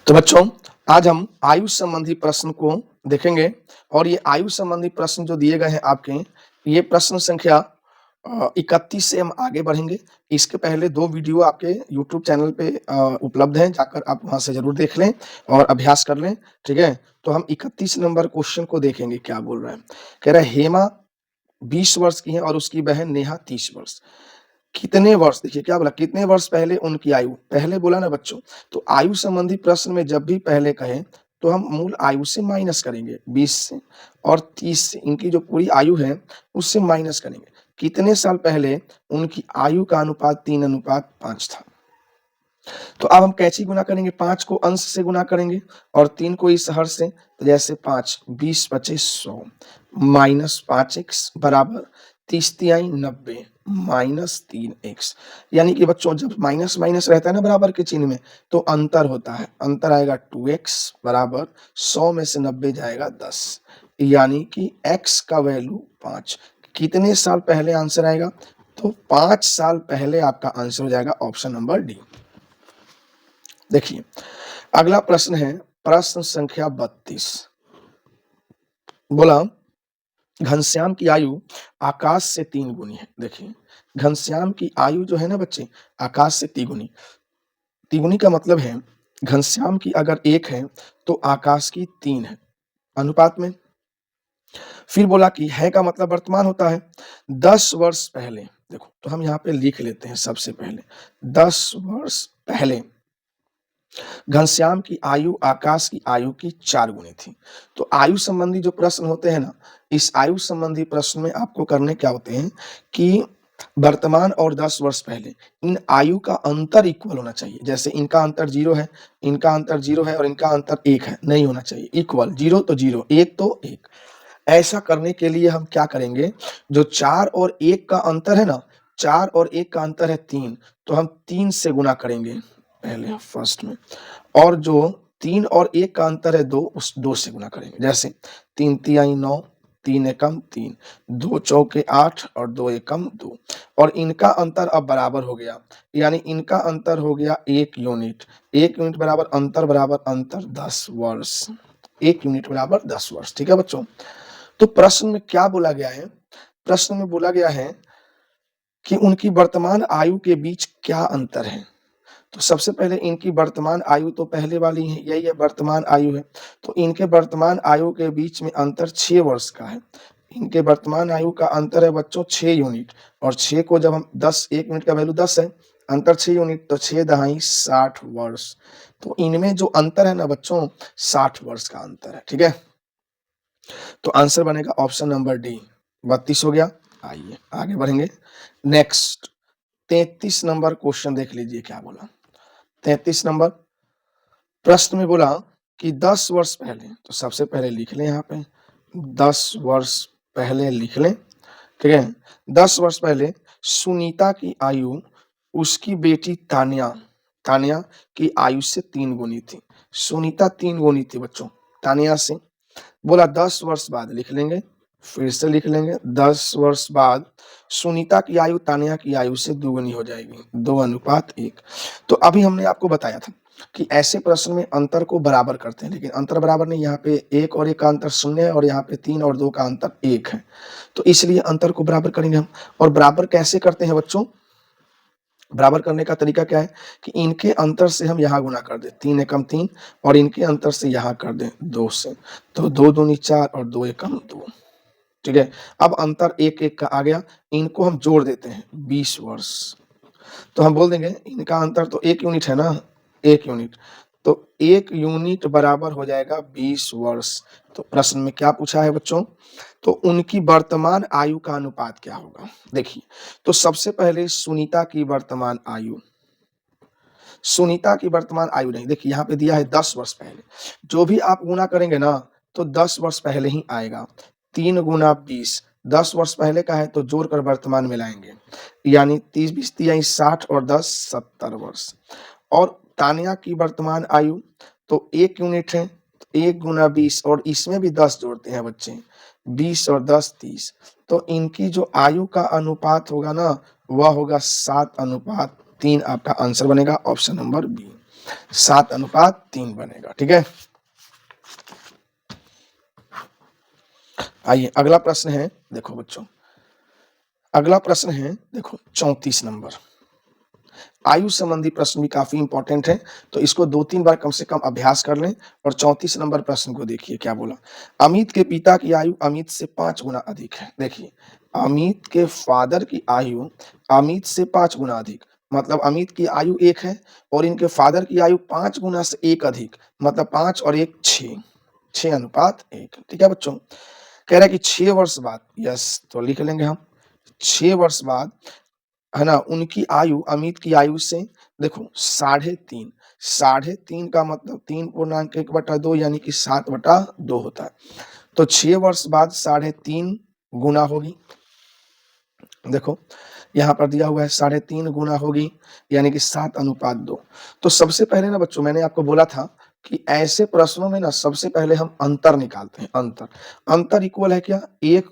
तो बच्चों आज हम आयु संबंधी प्रश्न को देखेंगे और ये आयु संबंधी प्रश्न जो दिए गए हैं आपके, ये प्रश्न संख्या 31 से हम आगे बढ़ेंगे। इसके पहले 2 वीडियो आपके यूट्यूब चैनल पे उपलब्ध हैं, जाकर आप वहाँ से ज़रूर देख लें और अभ्यास कर लें, ठीक है? तो हम 31 नंबर क्वेश्चन को देखेंगे, क्या बोल रहा है? कह रहा है हेमा 20 वर्ष की है और उसकी बहन नेहा 30 वर्ष। कितने वर्ष, देखिए क्या बोला, कितने वर्ष पहले उनकी आयु, पहले बोला ना बच्चों, तो आयु संबंधी प्रश्न में जब भी पहले कहें तो हम मूल आयु से माइनस करेंगे 20 से और 30 से, इनकी जो पूरी आयु है उससे माइनस करेंगे। कितने साल पहले उनकी आयु का अनुपात 3:5 था। तो अब हम कैसे गुना करेंगे, 5 को अंश से गुना करेंगे और 3 को इस हर से, तो जैसे 5 20 25 100 माइनस 5x बराबर 30 तिहाई 90 माइनस 3x। यानी कि बच्चों जब माइनस माइनस रहता है ना बराबर के चिन्ह में, तो अंतर होता है, अंतर आएगा 2x बराबर 100 में से 90 जाएगा 10, यानी कि x का वैल्यू 5। कितने साल पहले आंसर आएगा, तो 5 साल पहले आपका आंसर हो जाएगा ऑप्शन नंबर डी। देखिए अगला प्रश्न है प्रश्न संख्या 32। बोला घनश्याम की आयु आकाश से 3 गुनी है। देखिए घनश्याम की आयु जो है ना बच्चे, आकाश से 3 गुनी। 3 गुनी का मतलब है घनश्याम की अगर 1 है तो आकाश की 3 है अनुपात में। फिर बोला कि है का मतलब वर्तमान होता है। 10 वर्ष पहले, देखो तो हम यहाँ पे लिख लेते हैं सबसे पहले 10 वर्ष पहले घनश्याम की आयु आकाश की आयु की 4 गुनी थी। तो आयु संबंधी जो प्रश्न होते हैं ना, इस आयु संबंधी प्रश्न में आपको करने क्या होते हैं कि वर्तमान और 10 वर्ष पहले इन आयु का अंतर इक्वल होना चाहिए। जैसे इनका अंतर 0 है, इनका अंतर 0 है और इनका अंतर 1 है, नहीं होना चाहिए, इक्वल, 0 तो 0, 1 तो 1। ऐसा करने के लिए हम क्या करेंगे, जो 4 और 1 का अंतर है ना, 4 और 1 का अंतर है 3, तो हम 3 से गुना करेंगे पहले फर्स्ट में, और जो 3 और 1 का अंतर है 2, उस 2 से गुना करेंगे। जैसे 3 तिहाई 9, 3 एकम 3, 2 चौके 8 और 2 एकम 2, और इनका अंतर अब बराबर हो गया, यानी इनका अंतर हो गया 1 यूनिट। 1 यूनिट बराबर अंतर 10 वर्ष। 1 यूनिट बराबर 10 वर्ष, ठीक है बच्चों। तो प्रश्न में क्या बोला गया है, प्रश्न में बोला गया है कि उनकी वर्तमान आयु के बीच क्या अंतर है। तो सबसे पहले इनकी वर्तमान आयु तो पहले वाली है, यही है वर्तमान आयु है, तो इनके वर्तमान आयु के बीच में अंतर 6 वर्ष का है। इनके वर्तमान आयु का अंतर है बच्चों 6 यूनिट, और 6 को जब हम 10, 1 यूनिट का वैल्यू 10 है, अंतर 6 यूनिट, तो 6 दहाई 60 वर्ष। तो इनमें जो अंतर है ना बच्चों, 60 वर्ष का अंतर है, ठीक है। तो आंसर बनेगा ऑप्शन नंबर डी। 32 हो गया। आइए आगे बढ़ेंगे। नेक्स्ट 33 नंबर क्वेश्चन देख लीजिए क्या बोला। 33 नंबर प्रश्न में बोला कि 10 वर्ष पहले, तो सबसे पहले लिख लें यहाँ पे 10 वर्ष पहले लिख लें, ठीक है। 10 वर्ष पहले सुनीता की आयु उसकी बेटी तान्या तान्या की आयु से 3 गुनी थी। सुनीता 3 गुनी थी बच्चों तान्या से। बोला 10 वर्ष बाद लिख लेंगे, फिर से लिख लेंगे 10 वर्ष बाद सुनीता की आयु तान्या की आयु से दुगुनी हो जाएगी, 2:1। तो अभी हमने आपको बताया था कि ऐसे प्रश्न में अंतर को बराबर करते हैं, लेकिन अंतर बराबर नहीं, यहाँ पे 1 और 1 का अंतर 0 है और यहाँ पे 3 और 2 का अंतर 1 है, तो इसलिए अंतर को बराबर करेंगे हम। और बराबर कैसे करते हैं बच्चों, बराबर करने का तरीका क्या है कि इनके अंतर से हम यहाँ गुना कर दें, 3 एकम 3, और इनके अंतर से यहाँ कर दें 2 से, तो 2 दूनी 4 और 2 एकम 2, ठीक है। अब अंतर 1 1 का आ गया, इनको हम जोड़ देते हैं 20 वर्ष, तो हम बोल देंगे इनका अंतर तो 1 यूनिट है ना, 1 यूनिट, तो 1 यूनिट बराबर हो जाएगा 20 वर्ष। तो प्रश्न में क्या पूछा है बच्चों, तो उनकी वर्तमान आयु का अनुपात क्या होगा। देखिए तो सबसे पहले सुनीता की वर्तमान आयु, सुनीता की वर्तमान आयु नहीं, देखिए यहाँ पे दिया है 10 वर्ष पहले, जो भी आप गुना करेंगे ना तो 10 वर्ष पहले ही आएगा। 3 गुना 20, 10 वर्ष पहले का है तो जोड़कर वर्तमान में लाएंगे, यानी 30 20 तिहाई 60 और 10 70 वर्ष। और तान्या की वर्तमान आयु तो 1 यूनिट है, 1 गुना 20, और इसमें भी 10 जोड़ते हैं बच्चे, 20 और 10 30, तो इनकी जो आयु का अनुपात होगा ना, वह होगा 7:3। आपका आंसर बनेगा ऑप्शन नंबर बी। 7:3 बनेगा। ठीक है, आइए अगला प्रश्न है, देखो बच्चों, अगला प्रश्न है देखो 34 नंबर। आयु संबंधी प्रश्न भी काफी इंपॉर्टेंट है, तो इसको 2-3 बार कम से कम अभ्यास कर लें। और 34 नंबर प्रश्न को देखिए क्या बोला। अमित के पिता की आयु अमित से 5 गुना अधिक है। देखिए, अमित के फादर की आयु अमित से 5 गुना अधिक, मतलब अमित की आयु 1 है और इनके फादर की आयु 5 गुना से 1 अधिक, मतलब 5 और 1 6, 6:1। ठीक है बच्चों, कह रहा है कि 6 वर्ष बाद, यस तो लिख लेंगे हम 6 वर्ष बाद, है ना, उनकी आयु अमित की आयु से देखो 3.5, 3.5 का मतलब 3.1/2 यानी कि 7/2 होता है। तो 6 वर्ष बाद 3.5 गुना होगी। देखो यहाँ पर दिया हुआ है 3.5 गुना होगी यानी कि 7:2। तो सबसे पहले ना बच्चों, मैंने आपको बोला था कि ऐसे प्रश्नों में ना सबसे पहले हम अंतर निकालते हैं। अंतर इक्वल है क्या, 1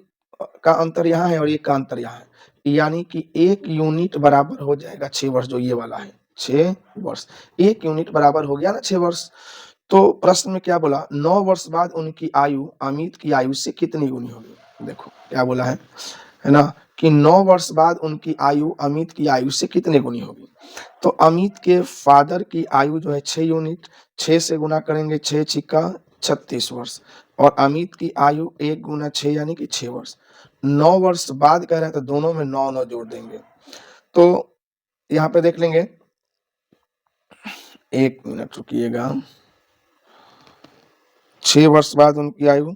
का अंतर यहाँ है और 1 का अंतर यहाँ है, यानी कि 1 यूनिट बराबर हो जाएगा 6 वर्ष, जो ये वाला है 6 वर्ष, 1 यूनिट बराबर हो गया ना 6 वर्ष। तो प्रश्न में क्या बोला, 9 वर्ष बाद उनकी आयु अमित की आयु से कितनी गुनी होगी। देखो क्या बोला है ना, कि 9 वर्ष बाद उनकी आयु अमित की आयु से कितने गुनी होगी। तो अमित के फादर की आयु जो है 6 यूनिट, 6 से गुना करेंगे, 6 छिक्का 36 वर्ष, और अमित की आयु 1 गुना 6 यानी कि 6 वर्ष। 9 वर्ष बाद कह रहे हैं तो दोनों में 9 जोड़ देंगे। तो यहाँ पे देख लेंगे, 1 मिनट रुकिएगा, 6 वर्ष बाद उनकी आयु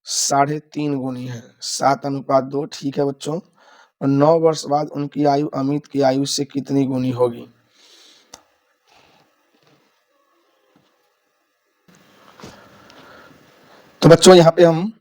3.5 गुनी है, 7:2। ठीक है बच्चों, और 9 वर्ष बाद उनकी आयु अमित की आयु से कितनी गुनी होगी। तो बच्चों यहाँ पे हम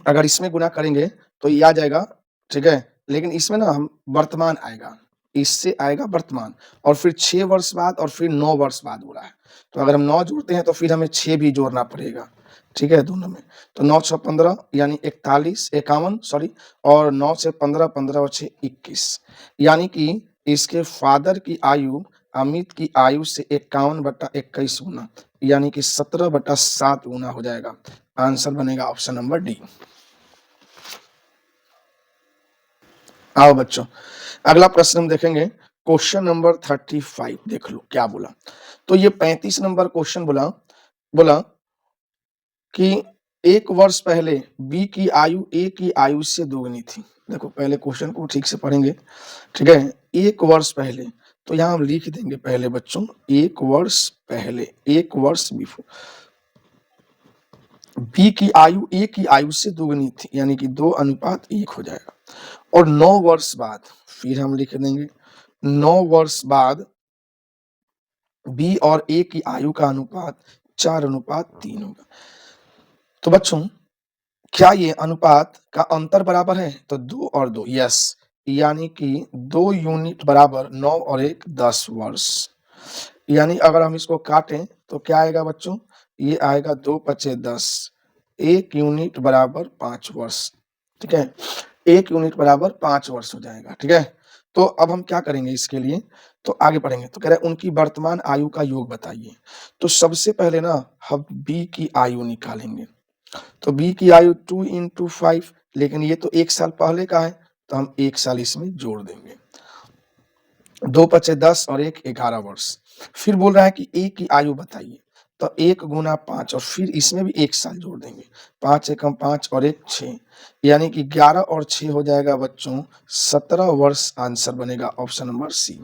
अगर इसमें गुना करेंगे तो ये आ जाएगा। ठीक है, लेकिन इसमें ना हम वर्तमान आएगा, इससे आएगा वर्तमान, और फिर 6 वर्ष बाद और फिर 9 वर्ष बाद बोला है। तो अगर हम 9 जोड़ते हैं तो फिर हमें 6 भी जोड़ना पड़ेगा। ठीक है, दोनों में। तो 9 6 15 यानी 51 सॉरी, और 9 से 15, 15 और 6 21, यानी कि इसके फादर की आयु अमित की आयु से 51/21 गुना, यानी कि 17/7 गुना हो जाएगा। आंसर बनेगा ऑप्शन नंबर डी। आओ बच्चों, अगला प्रश्न हम देखेंगे, क्वेश्चन नंबर 35। देख लो क्या बोला। तो ये 35 नंबर क्वेश्चन बोला कि 1 वर्ष पहले बी की आयु ए की आयु से दोगुनी थी। देखो पहले क्वेश्चन को ठीक से पढ़ेंगे। ठीक है, 1 वर्ष पहले, तो यहाँ हम लिख देंगे पहले बच्चों 1 वर्ष पहले, 1 वर्ष बिफोर, बी की आयु ए की आयु से दोगुनी थी, यानी कि 2:1 हो जाएगा। और 9 वर्ष बाद फिर हम लिख देंगे 9 वर्ष बाद बी और ए की आयु का अनुपात 4:3 होगा। तो बच्चों क्या ये अनुपात का अंतर बराबर है, तो 2 और 2, यस, यानी कि 2 यूनिट बराबर 9 और 1 10 वर्ष। यानी अगर हम इसको काटें तो क्या आएगा बच्चों, ये आएगा 2 पचे 10, 1 यूनिट बराबर 5 वर्ष। ठीक है, 1 यूनिट बराबर 5 वर्ष हो जाएगा। ठीक है, तो अब हम क्या करेंगे इसके लिए, तो आगे पढ़ेंगे। तो कह रहा है उनकी वर्तमान आयु का योग बताइए। तो सबसे पहले ना हम बी की आयु निकालेंगे। तो बी की आयु 2 × 5, लेकिन ये तो 1 साल पहले का है, तो हम 1 साल इसमें जोड़ देंगे। 2 पचे 10 और 1 11 वर्ष। फिर बोल रहा है कि ए की आयु बताइए, तो 1 गुना 5 और फिर इसमें भी 1 साल जोड़ देंगे। 5 एकम 5 और 1 6, यानी कि 11 और 6 हो जाएगा बच्चों 17 वर्ष। आंसर बनेगा ऑप्शन नंबर सी।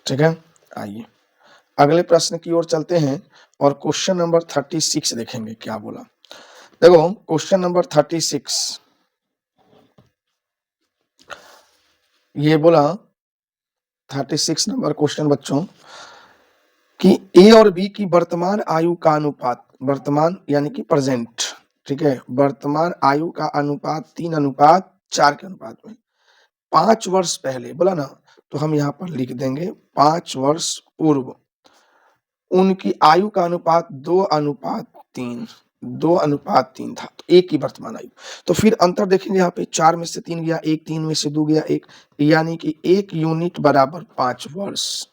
ठीक है, आइए अगले प्रश्न की ओर चलते हैं और क्वेश्चन नंबर 36 देखेंगे क्या बोला। देखो क्वेश्चन नंबर 36 ये बोला, 36 नंबर क्वेश्चन बच्चों, कि ए और बी की वर्तमान आयु का अनुपात, वर्तमान यानी कि प्रेजेंट, ठीक है, वर्तमान आयु का अनुपात 3:4 के अनुपात में 5 वर्ष पहले बोला ना, तो हम यहाँ पर लिख देंगे 5 वर्ष पूर्व उनकी आयु का अनुपात 2:3, 2:3 था। तो एक की वर्तमान आयु, तो फिर अंतर देखेंगे यहाँ पे 4 में से 3 गया 1, 3 में से 2 गया 1, यानी कि 1 यूनिट बराबर 5 वर्ष।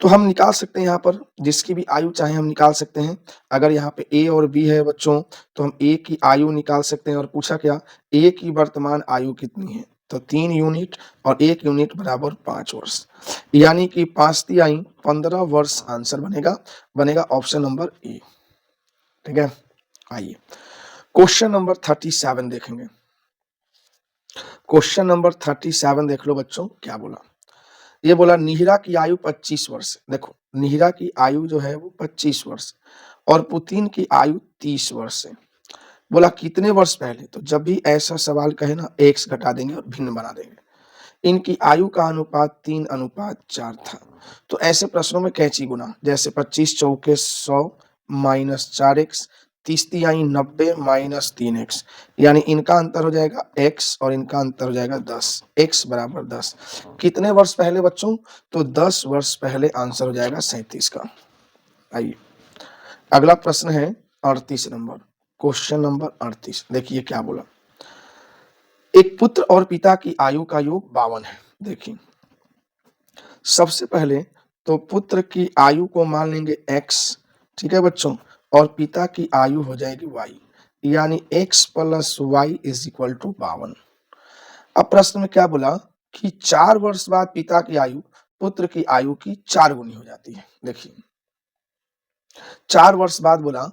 तो हम निकाल सकते हैं यहाँ पर जिसकी भी आयु चाहे हम निकाल सकते हैं। अगर यहाँ पे ए और बी है बच्चों, तो हम ए की आयु निकाल सकते हैं और पूछा क्या, ए की वर्तमान आयु कितनी है, तो 3 यूनिट और 1 यूनिट बराबर 5 वर्ष, यानी कि 5 तिहाई 15 वर्ष आंसर बनेगा ऑप्शन नंबर ए। ठीक है, आइए क्वेश्चन नंबर 37 देखेंगे। क्वेश्चन नंबर 37 देख लो बच्चों, क्या बोला, ये बोला निहिरा की आयु 25 वर्ष। देखो निहिरा की आयु जो है वो 25 वर्ष और पुतिन की आयु 30 वर्ष है। बोला कितने वर्ष पहले, तो जब भी ऐसा सवाल कहे ना एक्स घटा देंगे और भिन्न बना देंगे। इनकी आयु का अनुपात 3:4 था। तो ऐसे प्रश्नों में कैंची गुना, जैसे 25 चौके 100 माइनस 4x, 30 तिहाई 90 माइनस 3x, यानी इनका अंतर हो जाएगा x और इनका अंतर हो जाएगा 10, x बराबर 10। कितने वर्ष पहले बच्चों, तो 10 वर्ष पहले आंसर हो जाएगा 37 का। आइए अगला प्रश्न है 38 नंबर, क्वेश्चन नंबर 38। देखिए क्या बोला, एक पुत्र और पिता की आयु का योग 52 है। देखिए सबसे पहले तो पुत्र की आयु को मान लेंगे x, ठीक है बच्चों, और पिता की आयु हो जाएगी y, यानी x plus y is equal to 52। अब प्रश्न में क्या बोला कि 4 वर्ष बाद पिता की आयु पुत्र की आयु की 4 गुनी हो जाती है। देखिए 4 वर्ष बाद बोला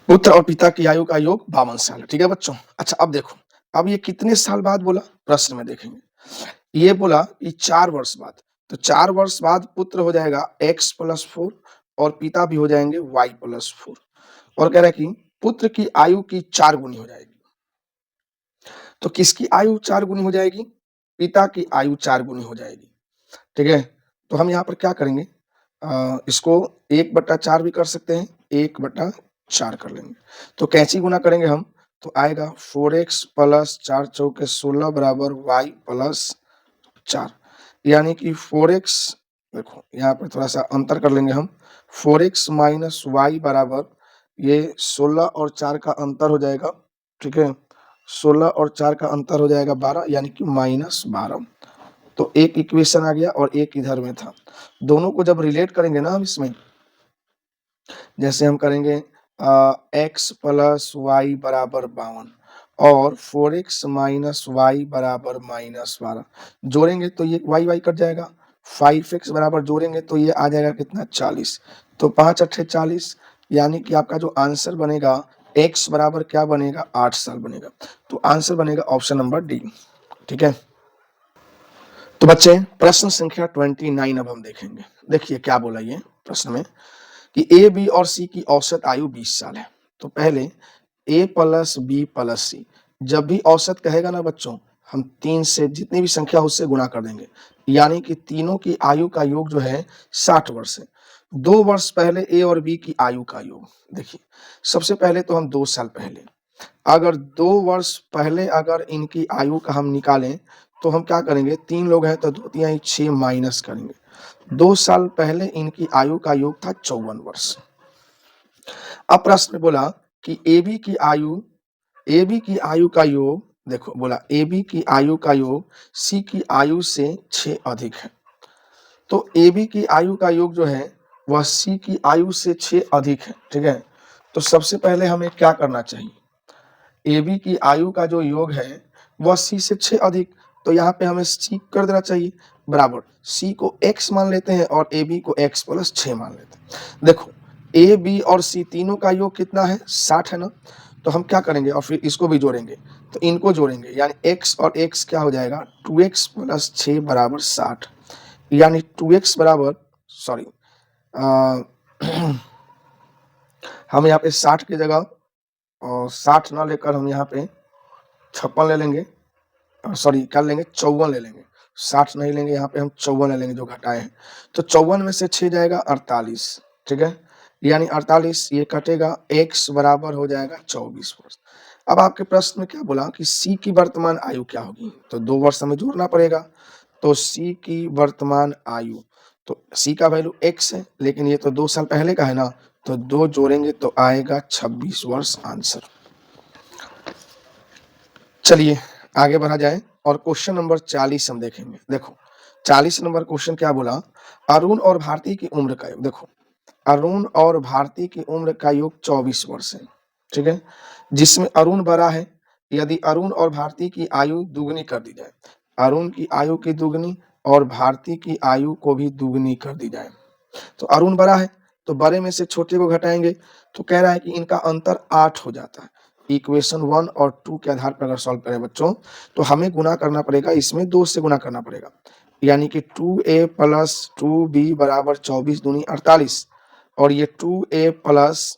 पुत्र और पिता की आयु का योग 52 साल है। ठीक है बच्चों, अच्छा अब देखो, अब ये कितने साल बाद बोला, प्रश्न में देखेंगे। ये बोला कि 4 वर्ष बाद, तो 4 वर्ष बाद पुत्र हो जाएगा x प्लस 4 और पिता भी हो जाएंगे y प्लस 4, और कह रहा है कि पुत्र की आयु की 4 गुनी हो जाएगी। तो किसकी आयु 4 गुनी हो जाएगी, पिता की आयु 4 गुनी हो जाएगी। ठीक है, तो हम यहाँ पर क्या करेंगे, इसको 1/4 भी कर सकते हैं, 1/4 कर लेंगे। तो कैंची गुना करेंगे हम, तो आएगा 4x प्लस 4 चौके 16 बराबर y प्लस 4, यानी कि 4x, देखो यहाँ पर थोड़ा सा अंतर कर लेंगे हम, 4x माइनस वाई बराबर ये 16 और 4 का अंतर हो जाएगा। ठीक है, 16 और 4 का अंतर हो जाएगा 12, यानी कि -12। तो एक इक्वेशन आ गया और एक इधर में था। दोनों को जब रिलेट करेंगे ना हम इसमें, जैसे हम करेंगे x प्लस वाई बराबर 52 और 4x माइनस वाई बराबर -12, जोड़ेंगे तो ये y y कट जाएगा, 5x बराबर जोड़ेंगे तो ये आ जाएगा कितना 40, तो 5 अट्ठे 40, यानी कि आपका जो आंसर बनेगा x बराबर क्या बनेगा 8 साल बनेगा। तो आंसर बनेगा ऑप्शन नंबर डी। ठीक है, तो बच्चे प्रश्न संख्या 29 अब हम देखेंगे। देखिए क्या बोला ये प्रश्न में कि ए बी और सी की औसत आयु 20 साल है। तो पहले ए प्लस बी प्लस सी, जब भी औसत कहेगा ना बच्चों, हम 3 से जितनी भी संख्या उससे गुणा कर देंगे, यानी कि तीनों की आयु का योग जो है 60 वर्ष है। 2 वर्ष पहले ए और बी की आयु का योग, देखिए सबसे पहले तो हम 2 साल पहले, अगर 2 वर्ष पहले अगर इनकी आयु का हम निकालें तो हम क्या करेंगे, 3 लोग हैं तो 2 तिहाई 6 माइनस करेंगे। 2 साल पहले इनकी आयु का योग था 54 वर्ष। अब प्रश्न में बोला कि AB की आयु का योग, देखो बोला AB की आयु का योग C की आयु से 6 अधिक है। तो AB की आयु का योग जो है वह C की आयु से 6 अधिक है। ठीक है, तो सबसे पहले हमें क्या करना चाहिए, AB की आयु का जो योग है वह C से 6 अधिक, तो यहाँ पे हमें C कर देना चाहिए बराबर, C को x मान लेते हैं और AB को x प्लस 6 मान लेते हैं। देखो A B और C तीनों का योग कितना है 60 है ना, तो हम क्या करेंगे और फिर इसको भी जोड़ेंगे, तो इनको जोड़ेंगे यानी x और x क्या हो जाएगा 2x प्लस 6 बराबर 60, यानी 2x बराबर सॉरी हम यहाँ पे 60 की जगह और 60 ना लेकर हम यहाँ पे 56 ले लेंगे, सॉरी क्या लेंगे 54 ले लेंगे, 60 नहीं लेंगे, यहाँ पे हम 54 ले लेंगे जो घटाए हैं। तो 54 में से 6 जाएगा 48। ठीक है, यानी 48 ये कटेगा, x बराबर हो जाएगा 24 वर्ष। अब आपके प्रश्न में क्या बोला कि C की वर्तमान आयु क्या होगी, तो 2 वर्ष हमें जोड़ना पड़ेगा। तो C की वर्तमान आयु, तो C का वैल्यू x है, लेकिन ये तो 2 साल पहले का है ना, तो 2 जोड़ेंगे तो आएगा 26 वर्ष आंसर। चलिए आगे बढ़ा जाए और क्वेश्चन नंबर 40 हम देखेंगे। देखो 40 नंबर क्वेश्चन क्या बोला, अरुण और भारती की उम्र का योग। देखो, अरुण और भारती की उम्र का योग 24 वर्ष है, ठीक है? जिसमें अरुण बड़ा है, यदि अरुण और भारती की आयु दुगनी कर दी जाए, अरुण की आयु की दुगनी और भारती की आयु को भी दुगनी कर दी जाए, तो अरुण बड़ा है, तो बड़े में से छोटे को घटाएँगे, तो कह रहा है कि इनका अंतर 8 हो जाता है। इक्वेशन 1 और 2 के आधार पर अगर सॉल्व करें बच्चों, तो हमें गुणा करना पड़ेगा, इसमें 2 से गुणा करना पड़ेगा। यानी कि 2a प्लस 2b बराबर 24 दूनी 48 और ये 2a प्लस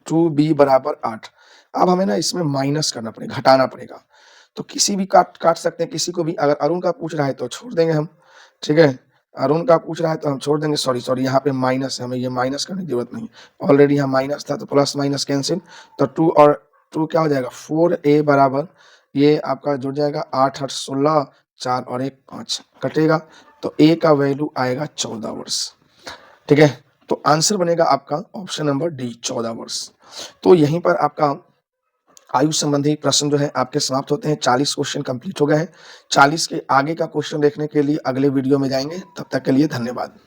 2b बराबर 8। अब हमें ना इसमें माइनस करना पड़ेगा, घटाना पड़ेगा। तो किसी भी काट काट सकते हैं, किसी को भी। अगर अरुण का पूछ रहा है तो छोड़ देंगे हम, ठीक है? अरुण का पूछ रहा है तो हम छोड़ देंगे। सॉरी यहाँ पे माइनस है, हमें ये माइनस करने की जरूरत नहीं। ऑलरेडी यहाँ माइनस था, तो प्लस माइनस कैंसिल, तो 2 और 2 क्या हो जाएगा, 4a बराबर ये आपका जुड़ जाएगा 8 8 16, 4 और 1 5 कटेगा, तो a का वैल्यू आएगा 14 वर्ष, ठीक है? तो आंसर बनेगा आपका ऑप्शन नंबर डी, 14 वर्ष। तो यहीं पर आपका आयु संबंधी प्रश्न जो है आपके समाप्त होते हैं। 40 क्वेश्चन कंप्लीट हो गए हैं। 40 के आगे का क्वेश्चन देखने के लिए अगले वीडियो में जाएंगे। तब तक के लिए धन्यवाद।